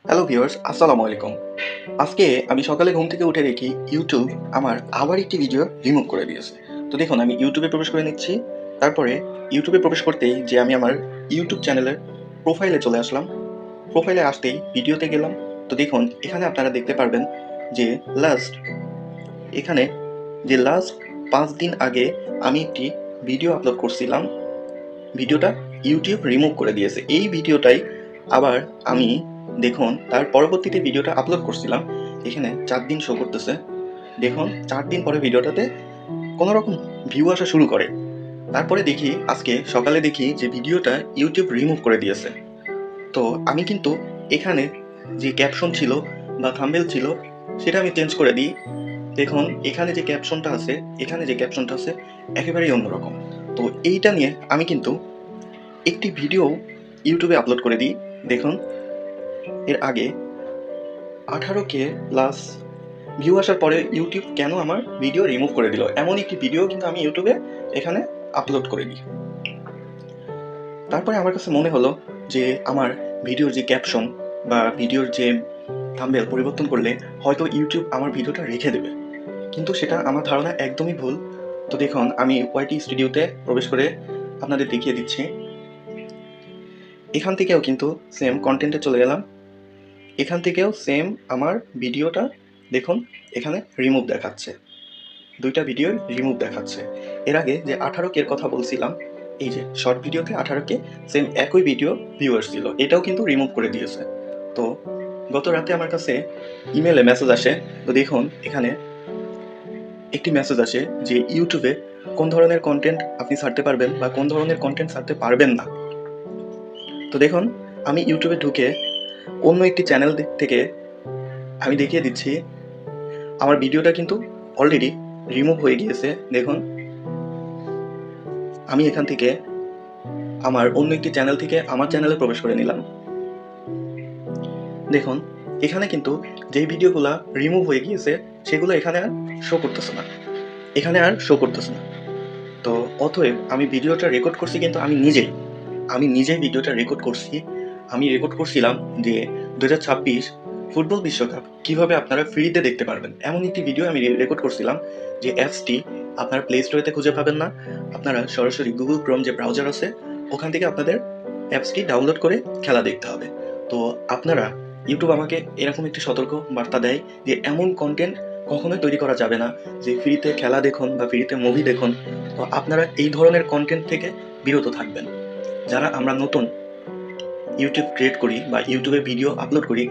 Hello viewers, আসসালামু আলাইকুম। আজকে আমি সকালে ঘুম থেকে উঠে দেখি ইউটিউব আমার আবার একটি ভিডিও রিমুভ করে দিয়েছে। তো দেখুন, আমি ইউটিউবে প্রবেশ করে নিচ্ছি। তারপরে ইউটিউবে প্রবেশ করতেই যে আমি আমার ইউটিউব চ্যানেলের প্রোফাইলে চলে আসলাম। প্রোফাইলে আসতেই ভিডিওতে গেলাম। তো দেখুন, এখানে আপনারা দেখতে পারবেন যে লাস্ট এখানে লাস্ট ৫ দিন আগে আমি একটি ভিডিও আপলোড করছিলাম। ভিডিওটা ইউটিউব রিমুভ করে দিয়েছে। এই ভিডিওটাই আবার আমি দেখুন তার পরবর্তীতে ভিডিওটা আপলোড করছিলাম। এখানে ৪ দিন শো করতেছে। দেখুন ৪ দিন পরে ভিডিওটাতে কোনো রকম ভিউ আসা শুরু করে। তারপরে দেখি আজকে সকালে দেখি যে ভিডিওটা ইউটিউব রিমুভ করে দিয়েছে। তো আমি কিন্তু এখানে যে ক্যাপশন ছিল বা থাম্বনেল ছিল সেটা আমি চেঞ্জ করে দিই। দেখুন এখানে যে ক্যাপশনটা আছে, একেবারেই অন্যরকম। তো এইটা নিয়ে আমি কিন্তু একটি ভিডিও ইউটিউবে আপলোড করে দিই। দেখুন এর আগে 18K প্লাস ভিউ আসার পরে ইউটিউব কেন আমার ভিডিও রিমুভ করে দিল, এমন একটি ভিডিও কিন্তু আমি ইউটিউবে এখানে আপলোড করে দিই। তারপরে আমার কাছে মনে হলো যে আমার ভিডিওর যে ক্যাপশন বা ভিডিওর যে থাম্বনেল পরিবর্তন করলে হয়তো ইউটিউব আমার ভিডিওটা রেখে দেবে, কিন্তু সেটা আমার ধারণা একদমই ভুল। তো দেখুন আমি ওয়াইটি স্টুডিওতে প্রবেশ করে আপনাদের দেখিয়ে দিচ্ছি। এখান থেকেও কিন্তু সেম কন্টেন্টে চলে গেলাম। এখান থেকেও সেম আমার ভিডিওটা দেখুন এখানে রিমুভ দেখাচ্ছে। ২টা ভিডিওই রিমুভ দেখাচ্ছে। এর আগে যে 18K এর কথা বলছিলাম, এই যে শর্ট ভিডিওতে 18K সেম একই ভিডিও ভিউয়ার্স ছিল, এটাও কিন্তু রিমুভ করে দিয়েছে। তো গত রাতে আমার কাছে ইমেলে মেসেজ আসে। তো দেখুন এখানে একটি মেসেজ আসে যে ইউটিউবে কোন ধরনের কন্টেন্ট আপনি ছাড়তে পারবেন বা কোন ধরনের কন্টেন্ট ছাড়তে পারবেন না। তো দেখুন আমি ইউটিউবে ঢুকে অন্য একটি চ্যানেল থেকে আমি দেখিয়ে দিচ্ছি আমার ভিডিওটা কিন্তু অলরেডি রিমুভ হয়ে গিয়েছে। দেখুন আমি এখান থেকে আমার অন্য একটি চ্যানেল থেকে আমার চ্যানেলে প্রবেশ করে নিলাম। দেখুন এখানে কিন্তু যেই ভিডিওগুলো রিমুভ হয়ে গিয়েছে সেগুলো এখানে আর শো করতেছে না, তো অতএব আমি ভিডিওটা রেকর্ড করছি কিন্তু আমি নিজেই ভিডিওটা রেকর্ড করছি। আমি রেকর্ড করছিলাম যে 2026 ফুটবল বিশ্বকাপ কিভাবে আপনারা ফ্রিতে দেখতে পারবেন, এমন একটি ভিডিও আমি রেকর্ড করছিলাম। যে অ্যাপসটি আপনারা প্লে স্টোরেতে খুঁজে পাবেন না, আপনারা সরাসরি গুগল ক্রোম যে ব্রাউজার আছে ওখান থেকে আপনাদের অ্যাপসটি ডাউনলোড করে খেলা দেখতে হবে। তো আপনারা ইউটিউব আমাকে এরকম একটি সতর্ক বার্তা দেয় যে এমন কন্টেন্ট কখনোই তৈরি করা যাবে না, যে ফ্রিতে খেলা দেখুন বা ফ্রিতে মুভি দেখুন। তো আপনারা এই ধরনের কন্টেন্ট থেকে বিরত থাকবেন। যারা আমরা নতুন ইউটিউব ক্রিয়েট করি বা ইউটিউবে ভিডিও আপলোড করি